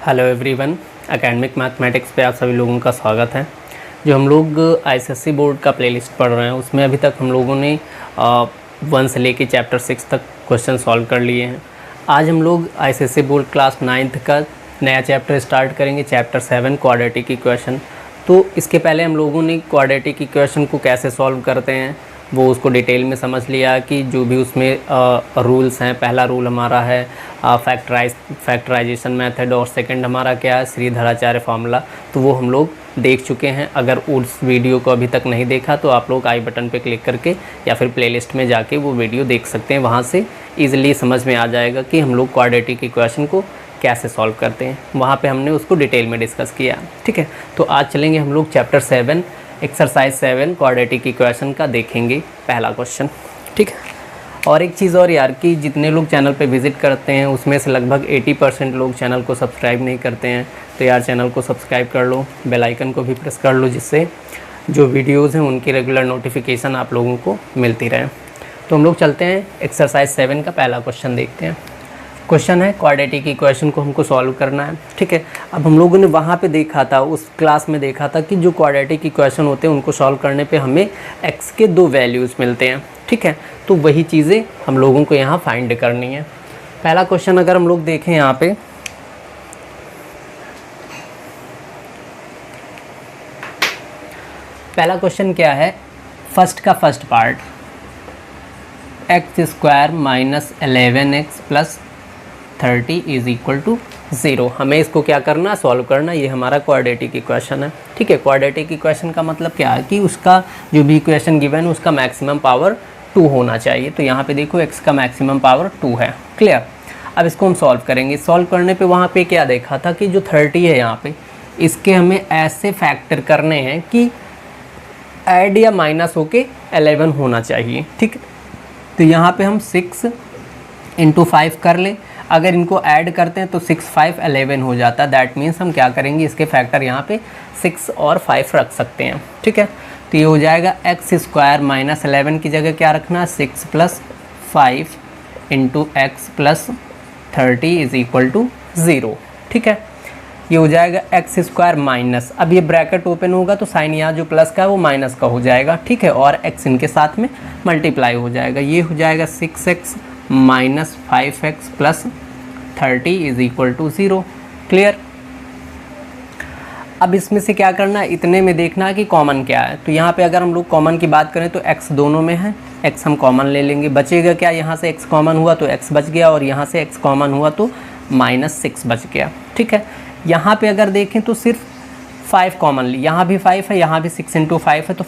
Hello everyone, academic mathematics पे आप सभी लोगों का स्वागत है। जो हम लोग आईसीएसई बोर्ड का प्लेलिस्ट पढ़ रहे हैं उसमें अभी तक हम लोगों ने 1 से लेके चैप्टर 6 तक क्वेश्चन सॉल्व कर लिए हैं। आज हम लोग आईसीएसई बोर्ड क्लास 9th का नया चैप्टर स्टार्ट करेंगे, चैप्टर 7 क्वाड्रेटिक इक्वेशन। तो इसके पहले हम लोगों ने क्वाड्रेटिक इक्वेशन को कैसे सॉल्व करते हैं वो उसको डिटेल में समझ लिया कि जो भी उसमें रूल्स हैं। पहला रूल हमारा है फैक्टराइजेशन मेथड और सेकंड हमारा क्या है, श्रीधराचार्य फार्मूला। तो वो हम लोग देख चुके हैं। अगर उस वीडियो को अभी तक नहीं देखा तो आप लोग आई बटन पे क्लिक करके या फिर प्लेलिस्ट में जाके वो वीडियो देख सकते हैं। वहाँ से ईज़िली समझ में आ जाएगा कि हम लोग क्वाड्रेटिक इक्वेशन को कैसे सॉल्व करते हैं। वहाँ पे हमने उसको डिटेल में डिस्कस किया, ठीक है। तो आज चलेंगे हम लोग चैप्टर 7 एक्सरसाइज 7 क्वाड्रेटिक इक्वेशन का देखेंगे पहला क्वेश्चन, ठीक है। और एक चीज़ और यार कि जितने लोग चैनल पे विज़िट करते हैं उसमें से लगभग 80% लोग चैनल को सब्सक्राइब नहीं करते हैं। तो यार चैनल को सब्सक्राइब कर लो, बेल आइकन को भी प्रेस कर लो, जिससे जो वीडियोज़ हैं उनकी रेगुलर नोटिफिकेशन आप लोगों को मिलती रहे। तो हम लोग चलते हैं एक्सरसाइज 7 का पहला क्वेश्चन देखते हैं। क्वेश्चन है क्वाड्रेटिक इक्वेशन को हमको सॉल्व करना है, ठीक है। अब हम लोगों ने वहाँ पे देखा था, उस क्लास में देखा था कि जो क्वाड्रेटिक इक्वेशन होते हैं उनको सॉल्व करने पे हमें x के 2 वैल्यूज़ मिलते हैं, ठीक है। तो वही चीज़ें हम लोगों को यहाँ फाइंड करनी है। पहला क्वेश्चन अगर हम लोग देखें यहाँ पे, पहला क्वेश्चन क्या है, फर्स्ट का फर्स्ट पार्ट x² - 11x + 30 = 0। हमें इसको क्या करना, सॉल्व करना। ये हमारा क्वाड्रेटिक इक्वेशन है, ठीक है। क्वाड्रेटिक इक्वेशन का मतलब क्या है कि उसका जो भी इक्वेशन गिवन है उसका मैक्सिमम पावर 2 होना चाहिए। तो यहाँ पे देखो x का मैक्सिमम पावर 2 है, क्लियर। अब इसको हम सॉल्व करेंगे। सॉल्व करने पे वहाँ पे क्या देखा था कि जो 30 है यहाँ पे, इसके हमें ऐसे फैक्टर करने हैं कि ऐड या माइनस होके 11 होना चाहिए, ठीक है। तो यहाँ पे हम 6 × 5 कर लें। अगर इनको ऐड करते हैं तो 6 × 5 = 11 हो जाता है। दैट मीन्स हम क्या करेंगे, इसके फैक्टर यहाँ पे 6 और 5 रख सकते हैं, ठीक है। तो ये हो जाएगा x² - 11 की जगह क्या रखना है, 6 + 5 × x + 30 = 0, ठीक है। ये हो जाएगा x² माइनस, अब ये ब्रैकेट ओपन होगा तो साइन यहाँ जो प्लस का है वो माइनस का हो जाएगा, ठीक है। और x इनके साथ में मल्टीप्लाई हो जाएगा। ये हो जाएगा 6x - 5x + 30 = 0, क्लियर। अब इसमें से क्या करना है, इतने में देखना है कि कॉमन क्या है। तो यहाँ पे अगर हम लोग कॉमन की बात करें तो x दोनों में है, x हम कॉमन ले लेंगे। बचेगा क्या, यहाँ से x कॉमन हुआ तो x बच गया और यहाँ से x कॉमन हुआ तो -6 बच गया, ठीक है। यहाँ पे अगर देखें तो सिर्फ 5 कॉमन ली, यहाँ भी 5 है, यहाँ भी 6 × 5 है, तो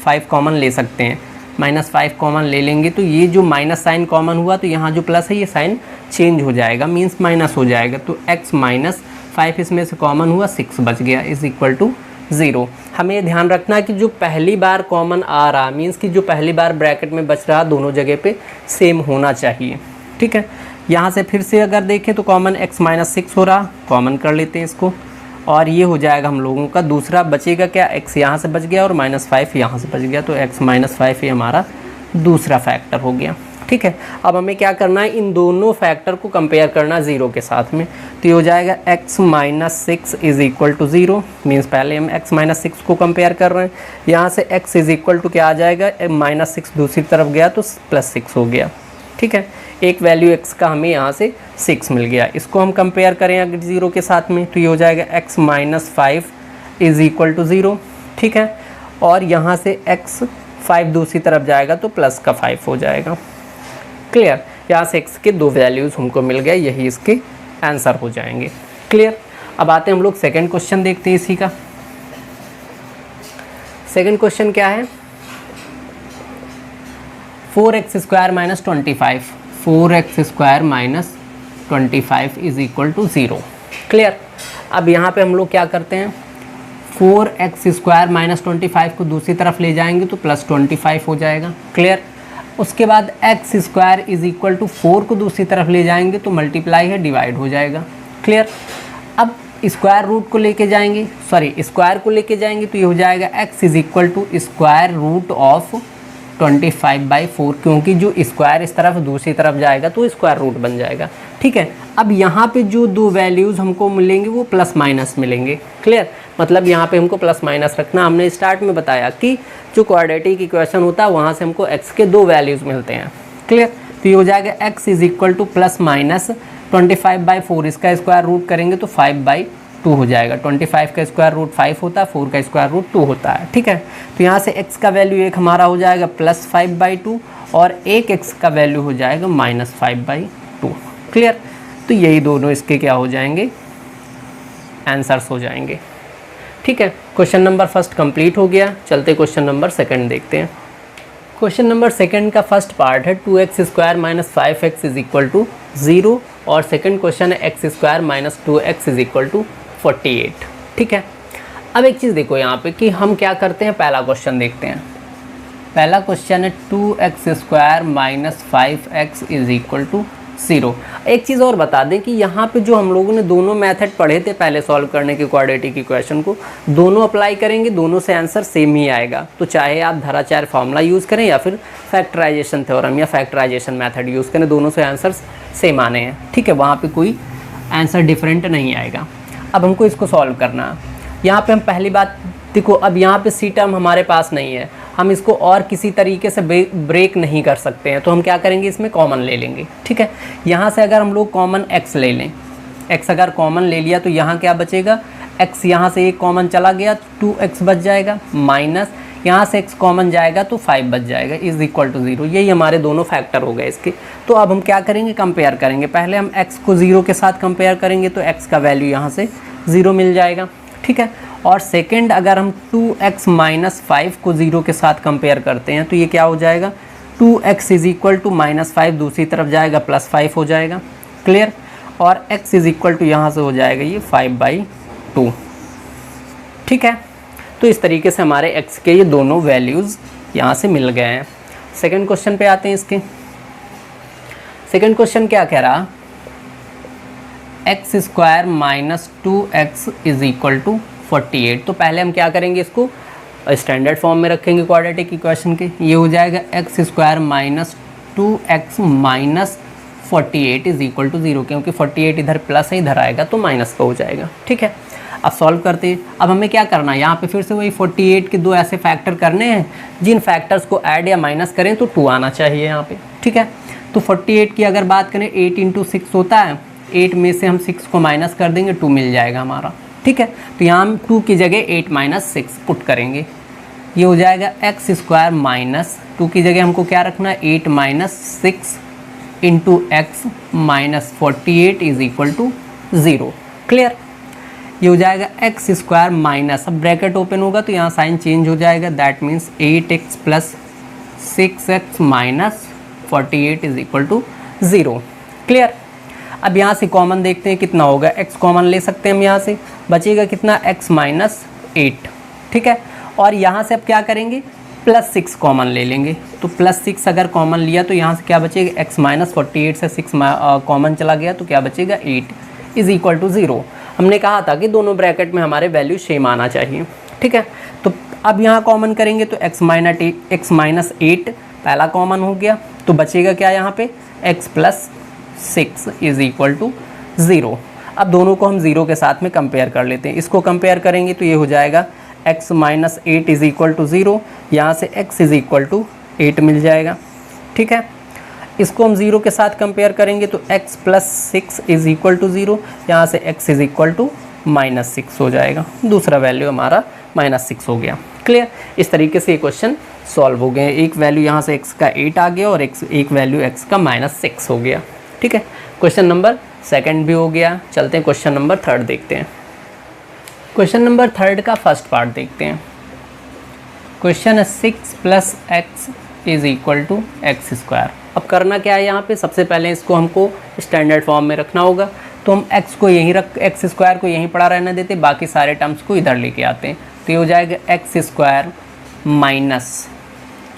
5 कॉमन ले सकते हैं। -5 कॉमन ले लेंगे तो ये जो माइनस साइन कॉमन हुआ तो यहाँ जो प्लस है ये साइन चेंज हो जाएगा, मीन्स माइनस हो जाएगा। तो x - 5 इसमें से कॉमन हुआ, 6 बच गया = 0। हमें ध्यान रखना है कि जो पहली बार कॉमन आ रहा मीन्स कि जो पहली बार ब्रैकेट में बच रहा दोनों जगह पे सेम होना चाहिए, ठीक है। यहाँ से फिर से अगर देखें तो कॉमन x - 6 हो रहा, कॉमन कर लेते हैं इसको। और ये हो जाएगा हम लोगों का दूसरा, बचेगा क्या, x यहाँ से बच गया और -5 यहाँ से बच गया। तो x - 5 ये हमारा दूसरा फैक्टर हो गया, ठीक है। अब हमें क्या करना है, इन दोनों फैक्टर को कंपेयर करना 0 के साथ में। तो ये हो जाएगा x - 6 = 0, मीन्स पहले हम x - 6 को कंपेयर कर रहे हैं। यहाँ से x = क्या आ जाएगा, -6 दूसरी तरफ गया तो +6 हो गया, ठीक है। एक वैल्यू x का हमें यहाँ से 6 मिल गया। इसको हम कंपेयर करें अगर 0 के साथ में तो ये हो जाएगा x - 5 = 0, ठीक है। और यहाँ से x 5 दूसरी तरफ जाएगा तो प्लस का 5 हो जाएगा, क्लियर। यहाँ से x के 2 वैल्यूज़ हमको मिल गए, यही इसके आंसर हो जाएंगे, क्लियर। अब आते हैं हम लोग सेकंड क्वेश्चन देखते हैं इसी का। सेकंड क्वेश्चन क्या है, 4x² - 25 = 0, क्लियर। अब यहाँ पे हम लोग क्या करते हैं, 4x² - 25 को दूसरी तरफ ले जाएंगे तो +25 हो जाएगा, क्लियर। उसके बाद x² = 4 को दूसरी तरफ ले जाएंगे तो मल्टीप्लाई है, डिवाइड हो जाएगा, क्लियर। अब स्क्वायर रूट को लेके जाएंगे, सॉरी स्क्वायर को लेके जाएंगे तो ये हो जाएगा x = 25/4, क्योंकि जो स्क्वायर इस तरफ दूसरी तरफ जाएगा तो स्क्वायर रूट बन जाएगा। ठीक है, अब यहाँ पे जो दो वैल्यूज़ हमको मिलेंगे वो प्लस माइनस मिलेंगे। क्लियर, मतलब यहाँ पे हमको प्लस माइनस रखना। हमने स्टार्ट में बताया कि जो क्वाड्रेटिक इक्वेशन होता है वहाँ से हमको x के दो वैल्यूज़ मिलते हैं। क्लियर, तो ये हो जाएगा x = प्लस माइनस 25/4, इसका स्क्वायर रूट करेंगे तो 5/2 हो जाएगा। 25 का स्क्वायर रूट 5 होता है, 4 का स्क्वायर रूट 2 होता है। ठीक है, तो यहाँ से x का वैल्यू एक हमारा हो जाएगा प्लस 5/2 और एक x का वैल्यू हो जाएगा माइनस 5/2। क्लियर, तो यही दोनों इसके क्या हो जाएंगे, आंसर्स हो जाएंगे। ठीक है, क्वेश्चन नंबर फर्स्ट कंप्लीट हो गया। चलते क्वेश्चन नंबर सेकंड देखते हैं। क्वेश्चन नंबर सेकंड का फर्स्ट पार्ट है 2x² - 5x = 0 और सेकंड क्वेश्चन है x² - 2x = 48। ठीक है, अब एक चीज़ देखो यहाँ पे कि हम क्या करते हैं। पहला क्वेश्चन देखते हैं। पहला क्वेश्चन है 2x² - 5x = 0। एक चीज़ और बता दें कि यहाँ पे जो हम लोगों ने दोनों मेथड पढ़े थे पहले सॉल्व करने के क्वाड्रेटिक इक्वेशन को, दोनों अप्लाई करेंगे, दोनों से आंसर सेम ही आएगा। तो चाहे आप धराचार फार्मूला यूज़ करें या फिर फैक्टराइजेशन थ्योरम या फैक्टराइजेशन मेथड यूज़ करें, दोनों से आंसर सेम आने हैं। ठीक है, वहाँ पे कोई आंसर डिफरेंट नहीं आएगा। अब हमको इसको सॉल्व करना है। यहाँ पे हम पहली बात देखो, अब यहाँ पे सी टर्म हमारे पास नहीं है, हम इसको और किसी तरीके से ब्रेक नहीं कर सकते हैं, तो हम क्या करेंगे, इसमें कॉमन ले लेंगे। ठीक है, यहाँ से अगर हम लोग कॉमन x ले लें, x अगर कॉमन ले लिया तो यहाँ क्या बचेगा, x यहाँ से एक कॉमन चला गया 2x बच जाएगा, माइनस यहाँ से x कॉमन जाएगा तो 5 बच जाएगा, = 0। यही हमारे दोनों फैक्टर हो गए इसके। तो अब हम क्या करेंगे, कंपेयर करेंगे। पहले हम x को 0 के साथ कंपेयर करेंगे तो x का वैल्यू यहाँ से 0 मिल जाएगा। ठीक है, और सेकंड अगर हम 2x - 5 को 0 के साथ कंपेयर करते हैं तो ये क्या हो जाएगा, 2x = -5 दूसरी तरफ जाएगा +5 हो जाएगा। क्लियर, और x यहाँ से हो जाएगा ये 5/2। ठीक है, तो इस तरीके से हमारे x के ये दोनों वैल्यूज़ यहाँ से मिल गए हैं। सेकंड क्वेश्चन पे आते हैं। इसके सेकंड क्वेश्चन क्या कह रहा, x² - 2x = 48। तो पहले हम क्या करेंगे, इसको स्टैंडर्ड फॉर्म में रखेंगे क्वाड्रेटिक इक्वेशन के। ये हो जाएगा x² - 2x - 48 = 0, क्योंकि 48 इधर प्लस है, इधर आएगा तो माइनस का हो जाएगा। ठीक है, अब सॉल्व करते हैं। अब हमें क्या करना है, यहाँ पे फिर से वही 48 के दो ऐसे फैक्टर करने हैं जिन फैक्टर्स को ऐड या माइनस करें तो 2 आना चाहिए यहाँ पे। ठीक है, तो 48 की अगर बात करें 8 × 6 होता है, 8 में से हम 6 को माइनस कर देंगे, 2 मिल जाएगा हमारा। ठीक है, तो यहाँ हम 2 की जगह 8 - 6 पुट करेंगे। ये हो जाएगा x² - 2 की जगह हमको क्या रखना है, 8 - 6 × x - 48 = 0। क्लियर, ये हो जाएगा x² माइनस, अब ब्रैकेट ओपन होगा तो यहाँ साइन चेंज हो जाएगा, that means 8x + 6x - 48 = 0। Clear, अब यहाँ से कॉमन देखते हैं कितना होगा, x कॉमन ले सकते हैं हम, यहाँ से बचेगा कितना, x - 8। ठीक है, और यहाँ से अब क्या करेंगे, +6 कॉमन ले लेंगे। तो +6 अगर कॉमन लिया तो यहाँ से क्या बचेगा, x - 48 से 6 कॉमन चला गया तो क्या बचेगा, 8 = 0। हमने कहा था कि दोनों ब्रैकेट में हमारे वैल्यू सेम आना चाहिए। ठीक है, तो अब यहाँ कॉमन करेंगे तो x - 8 पहला कॉमन हो गया, तो बचेगा क्या यहाँ पे, x + 6 = 0। अब दोनों को हम 0 के साथ में कंपेयर कर लेते हैं। इसको कंपेयर करेंगे तो ये हो जाएगा x - 8 = 0, यहाँ से x = 8 मिल जाएगा। ठीक है, इसको हम 0 के साथ कंपेयर करेंगे तो x + 6 = 0, यहाँ से x = -6 हो जाएगा। दूसरा वैल्यू हमारा -6 हो गया। क्लियर, इस तरीके से ये क्वेश्चन सॉल्व हो गए। एक वैल्यू यहाँ से x का 8 आ गया और एक वैल्यू x का -6 हो गया। ठीक है, क्वेश्चन नंबर सेकंड भी हो गया। चलते हैं क्वेश्चन नंबर थर्ड देखते हैं। क्वेश्चन नंबर थर्ड का फर्स्ट पार्ट देखते हैं। क्वेश्चन है 6 + x = x²। अब करना क्या है, यहाँ पे सबसे पहले इसको हमको स्टैंडर्ड फॉर्म में रखना होगा। तो हम x को यहीं x² को यहीं पड़ा रहने देते, बाकी सारे टर्म्स को इधर लेके आते हैं। तो ये हो जाएगा x² माइनस,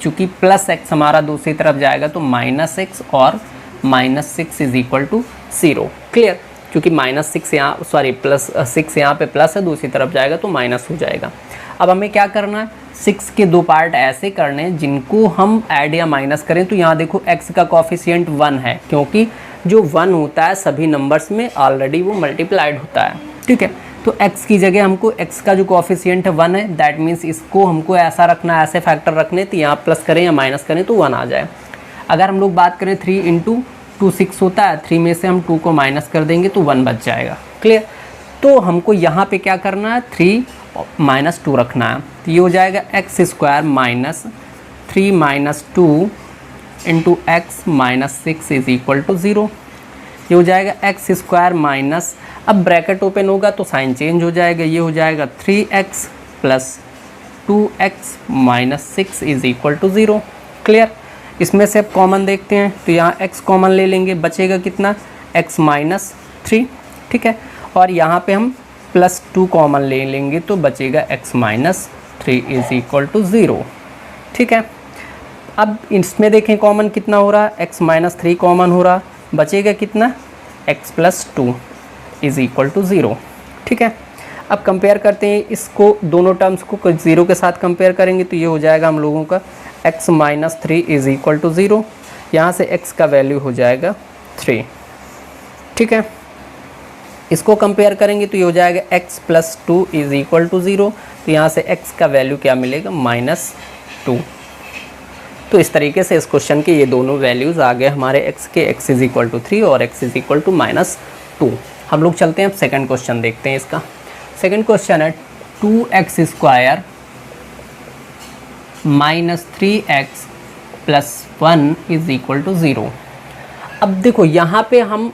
चूँकि +x हमारा दूसरी तरफ जाएगा तो -x और -6 = 0। क्लियर, क्योंकि -6 यहाँ +6 यहाँ पे प्लस है, दूसरी तरफ जाएगा तो माइनस हो जाएगा। अब हमें क्या करना है, 6 के 2 पार्ट ऐसे करने हैं जिनको हम ऐड या माइनस करें। तो यहाँ देखो x का कॉफिशिएंट 1 है, क्योंकि जो 1 होता है सभी नंबर्स में ऑलरेडी वो मल्टीप्लाइड होता है, ठीक है। तो x की जगह हमको x का जो कॉफिशिएंट है 1 है, दैट मीन्स इसको हमको ऐसा रखना है, ऐसे फैक्टर रखने, तो यहाँ प्लस करें या माइनस करें तो 1 आ जाए। अगर हम लोग बात करें 3 × 2 6 होता है, 3 में से हम 2 को माइनस कर देंगे तो 1 बच जाएगा, क्लियर। तो हमको यहाँ पे क्या करना है, 3 - 2 रखना है। तो ये हो जाएगा x² - 3 - 2 × x - 6 = 0। ये हो जाएगा x² माइनस, अब ब्रैकेट ओपन होगा तो साइन चेंज हो जाएगा, ये हो जाएगा 3x + 2x - 6 = 0, क्लियर। इसमें से अब कॉमन देखते हैं, तो यहाँ x कॉमन ले लेंगे, बचेगा कितना, x - 3, ठीक है। और यहाँ पे हम +2 कॉमन ले लेंगे तो बचेगा x - 3 = 0, ठीक है। अब इसमें देखें कॉमन कितना हो रहा है, x - 3 कॉमन हो रहा, बचेगा कितना, x + 2 = 0, ठीक है। अब कंपेयर करते हैं इसको, दोनों टर्म्स को 0 के साथ कंपेयर करेंगे तो ये हो जाएगा हम लोगों का x - 3 = 0। यहाँ से x का वैल्यू हो जाएगा 3, ठीक है। इसको कंपेयर करेंगे तो ये हो जाएगा x + 2 = 0, तो यहाँ से x का वैल्यू क्या मिलेगा, -2। तो इस तरीके से इस क्वेश्चन के ये दोनों वैल्यूज़ आ गए हमारे x के, x = 3 और x = -2। हम लोग चलते हैं अब सेकंड क्वेश्चन देखते हैं इसका। सेकंड क्वेश्चन है 2x² - 3x + 1 = 0। अब देखो यहाँ पे हम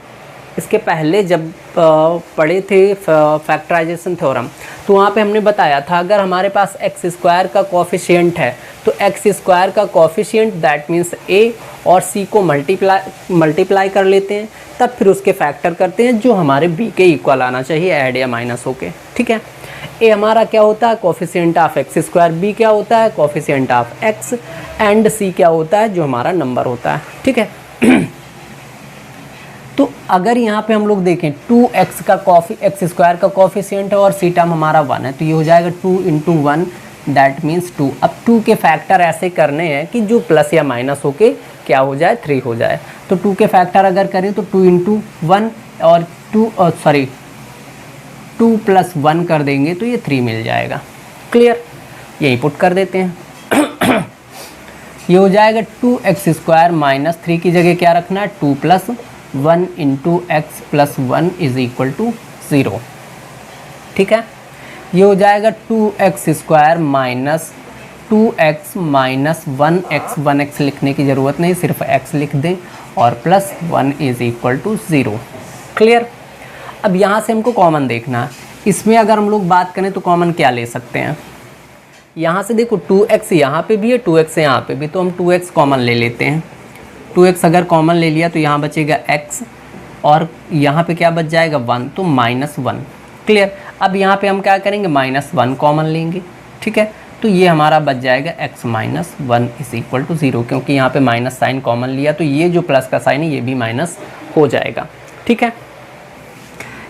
इसके पहले जब पढ़े थे फैक्टराइजेशन थ्योरम, तो वहाँ पे हमने बताया था अगर हमारे पास x² का कॉफिशिएंट है तो x² का कॉफिशिएंट दैट मीन्स a और c को मल्टीप्लाई कर लेते हैं, तब फिर उसके फैक्टर करते हैं जो हमारे b के इक्वल आना चाहिए, ऐड या माइनस होके, ठीक है। a हमारा क्या होता है, कॉफिशिएंट ऑफ x², b क्या होता है, coefficient of x, and c क्या होता है, जो हमारा नंबर होता है, ठीक है। तो अगर यहाँ पे हम लोग देखें 2x का x² का कॉफिशिएंट है और c टर्म हमारा 1 है, तो ये हो जाएगा 2 × 1 दैट मीन्स 2। अब 2 के फैक्टर ऐसे करने हैं कि जो प्लस या माइनस होके क्या हो जाए, 3 हो जाए। तो 2 के फैक्टर अगर करें तो 2 × 1 और 2 + 1 कर देंगे तो ये 3 मिल जाएगा, क्लियर। यही पुट कर देते हैं। ये हो जाएगा 2x² - 3 की जगह क्या रखना है, 2 + 1 × x + 1 = 0, ठीक है। ये हो जाएगा 2x² - 2x - 1x, 1x लिखने की ज़रूरत नहीं, सिर्फ x लिख दें, और +1 = 0, क्लियर। अब यहाँ से हमको कॉमन देखना है। इसमें अगर हम लोग बात करें तो कॉमन क्या ले सकते हैं, यहाँ से देखो 2x यहाँ पे भी है, 2x यहाँ पे भी, तो हम 2x कॉमन ले लेते हैं। 2x अगर कॉमन ले लिया तो यहाँ बचेगा x और यहाँ पे क्या बच जाएगा, 1, तो -1, क्लियर। अब यहाँ पे हम क्या करेंगे, -1 कॉमन लेंगे, ठीक है। तो ये हमारा बच जाएगा x - 1 = 0, क्योंकि यहाँ पे माइनस साइन कॉमन लिया तो ये जो प्लस का साइन है ये भी माइनस हो जाएगा, ठीक है।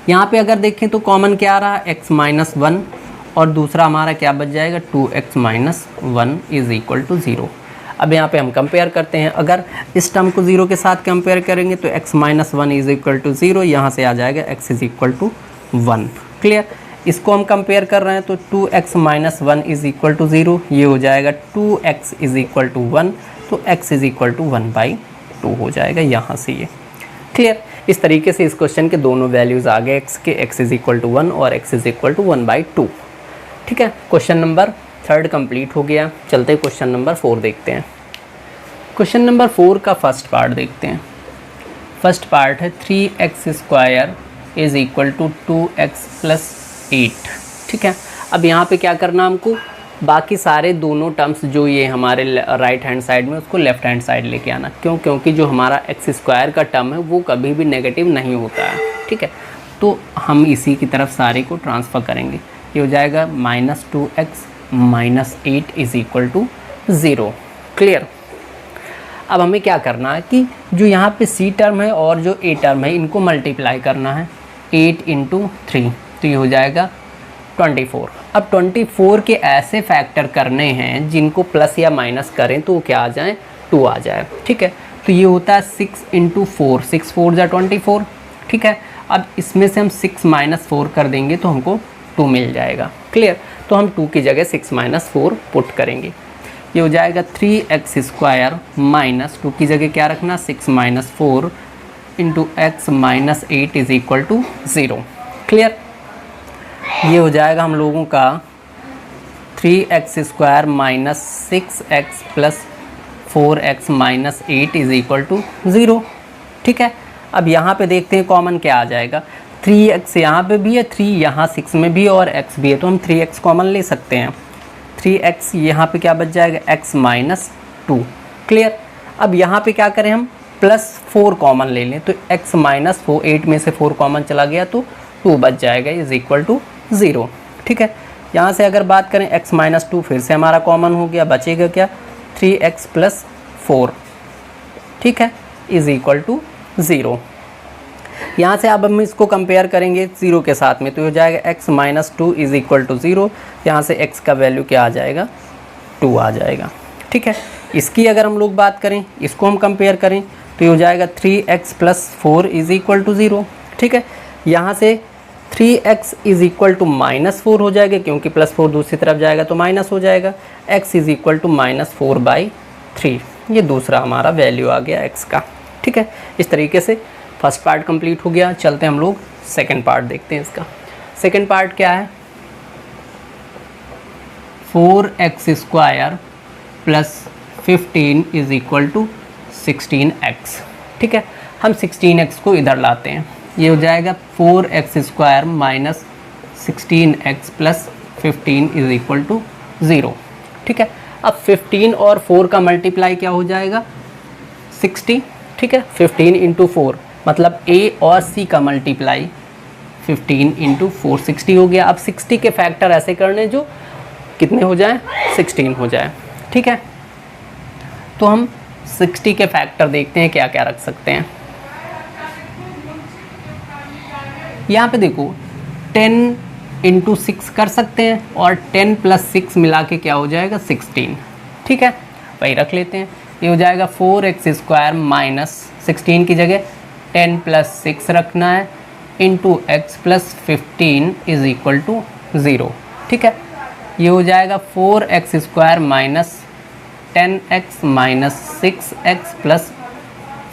यहाँ पे अगर देखें तो कॉमन क्या आ रहा है, x - 1, और दूसरा हमारा क्या बच जाएगा, 2x - 1 = 0। अब यहाँ पे हम कंपेयर करते हैं, अगर इस टर्म को 0 के साथ कंपेयर करेंगे तो x - 1 = 0, यहाँ से आ जाएगा x = 1, क्लियर। इसको हम कंपेयर कर रहे हैं तो 2x - 1 = 0, ये हो जाएगा 2x = 1, तो x = 1/2 हो जाएगा यहाँ से, ये क्लियर। इस तरीके से इस क्वेश्चन के दोनों वैल्यूज़ आ गए x के, x = 1 और x = 1/2, ठीक है। क्वेश्चन नंबर 3 कंप्लीट हो गया। चलते हैं क्वेश्चन नंबर 4 देखते हैं। क्वेश्चन नंबर 4 का फर्स्ट पार्ट देखते हैं। फर्स्ट पार्ट है 3x² = 2x + 8, ठीक है। अब यहाँ पे क्या करना हमको, बाकी सारे दोनों टर्म्स जो ये हमारे राइट हैंड साइड में, उसको लेफ्ट हैंड साइड लेके आना, क्योंकि जो हमारा x² का टर्म है वो कभी भी नेगेटिव नहीं होता है, ठीक है। तो हम इसी की तरफ सारे को ट्रांसफ़र करेंगे। ये हो जाएगा -2x - 8 = 0, क्लियर। अब हमें क्या करना है कि जो यहाँ पे c टर्म है और जो a टर्म है इनको मल्टीप्लाई करना है। 8 इंटू 3, तो ये हो जाएगा 24। अब 24 के ऐसे फैक्टर करने हैं जिनको प्लस या माइनस करें तो क्या आ जाए, 2 आ जाए। ठीक है, तो ये होता है 6 इंटू 4, 6 4 जा 24। ठीक है, अब इसमें से हम 6 माइनस 4 कर देंगे तो हमको 2 मिल जाएगा। क्लियर, तो हम 2 की जगह 6 माइनस 4 पुट करेंगे। ये हो जाएगा 3x स्क्वायर माइनस 2 की जगह क्या रखना, 6 minus 4 into x minus 8 is equal to 0। Clear, ये हो जाएगा हम लोगों का 3x square minus 6x plus 4x minus 8 is equal to 0। ठीक है, अब यहाँ पे देखते हैं कॉमन क्या आ जाएगा। 3x यहाँ पे भी है, 3 यहाँ 6 में भी है और x भी है, तो हम 3x कॉमन ले सकते हैं। 3x यहाँ पे क्या बच जाएगा, x माइनस 2। क्लियर, अब यहाँ पे क्या करें हम, प्लस 4 कॉमन ले लें, तो x माइनस 4, 8 में से 4 कॉमन चला गया तो 2 बच जाएगा इज इक्वल टू 0। ठीक है, यहाँ से अगर बात करें x माइनस 2 फिर से हमारा कॉमन हो गया, बचेगा क्या, 3x प्लस 4। ठीक है, इज इक्वल टू 0। यहाँ से अब हम इसको कंपेयर करेंगे 0 के साथ में, तो हो जाएगा x minus 2 is equal to 0। यहाँ से x का वैल्यू क्या आ जाएगा, 2 आ जाएगा। ठीक है, इसकी अगर हम लोग बात करें, इसको हम कंपेयर करें तो ये हो जाएगा 3x plus 4 is equal to 0। ठीक है, यहाँ से 3x is equal to minus 4 हो जाएगा, क्योंकि प्लस 4 दूसरी तरफ जाएगा तो माइनस हो जाएगा। x is equal to minus 4/3, ये दूसरा हमारा वैल्यू आ गया x का। ठीक है, इस तरीके से फर्स्ट पार्ट कंप्लीट हो गया। चलते हैं हम लोग सेकंड पार्ट देखते हैं इसका। सेकंड पार्ट क्या है, 4x square plus 15 is equal to 16x। ठीक है, हम 16x को इधर लाते हैं, ये हो जाएगा 4x square minus 16x plus 15 is equal to 0। ठीक है, अब 15 और 4 का मल्टीप्लाई क्या हो जाएगा, 60। ठीक है, 15 इंटू 4 मतलब a और c का मल्टीप्लाई 15 इंटू 4 60 हो गया। अब 60 के फैक्टर ऐसे करने जो कितने हो जाए, 16 हो जाए। ठीक है, तो हम 60 के फैक्टर देखते हैं क्या क्या रख सकते हैं। यहाँ पे देखो 10 इंटू 6 कर सकते हैं और 10 प्लस 6 मिला के क्या हो जाएगा, 16। ठीक है, वही रख लेते हैं। ये हो जाएगा 4x स्क्वायर माइनस 16 की जगह 10 प्लस 6 रखना है into x plus 15 is equal to 0। ठीक है, ये हो जाएगा 4x square minus 10x minus 6x plus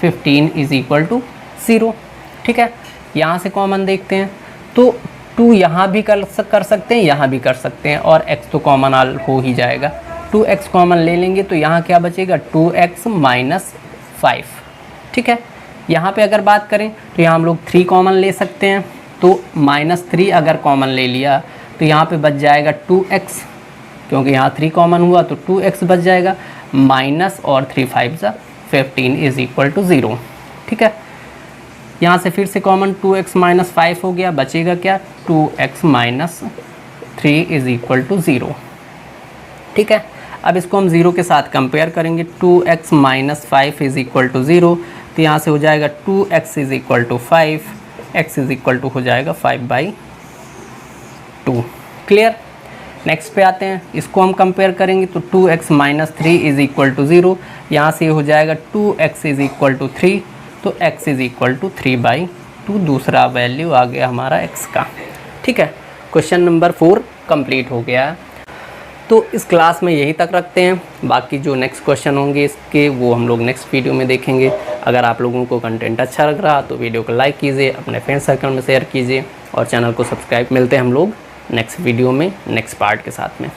15 is equal to 0। ठीक है, यहाँ से कॉमन देखते हैं तो 2 यहाँ भी कर सकते हैं, यहाँ भी कर सकते हैं और x तो कॉमन हो ही जाएगा। 2x कॉमन ले लेंगे तो यहाँ क्या बचेगा, 2x माइनस 5। ठीक है, यहाँ पे अगर बात करें तो यहाँ हम लोग 3 कॉमन ले सकते हैं, तो -3 अगर कॉमन ले लिया तो यहाँ पे बच जाएगा 2x, क्योंकि यहाँ 3 कॉमन हुआ तो 2x बच जाएगा, माइनस और 3 5 जा 15 इज इक्वल टू 0। ठीक है, यहाँ से फिर से कॉमन 2x माइनस 5 हो गया, बचेगा क्या, 2x minus 3 is equal to 0। ठीक है, अब इसको हम 0 के साथ कंपेयर करेंगे, 2x minus 5 is equal to 0, तो यहाँ से हो जाएगा 2x is equal to 5, x is equal to हो जाएगा 5/2। क्लियर, नेक्स्ट पे आते हैं, इसको हम कंपेयर करेंगे तो 2x minus 3 is equal to 0, यहाँ से हो जाएगा 2x इज इक्वल टू 3, तो x इज इक्वल टू 3/2, दूसरा वैल्यू आ गया हमारा x का। ठीक है, क्वेश्चन नंबर 4 कंप्लीट हो गया है। तो इस क्लास में यही तक रखते हैं, बाकी जो नेक्स्ट क्वेश्चन होंगे इसके वो हम लोग नेक्स्ट वीडियो में देखेंगे। अगर आप लोगों को कंटेंट अच्छा लग रहा तो वीडियो को लाइक कीजिए, अपने फ्रेंड सर्कल में शेयर कीजिए और चैनल को सब्सक्राइब। मिलते हैं हम लोग नेक्स्ट वीडियो में नेक्स्ट पार्ट के साथ में।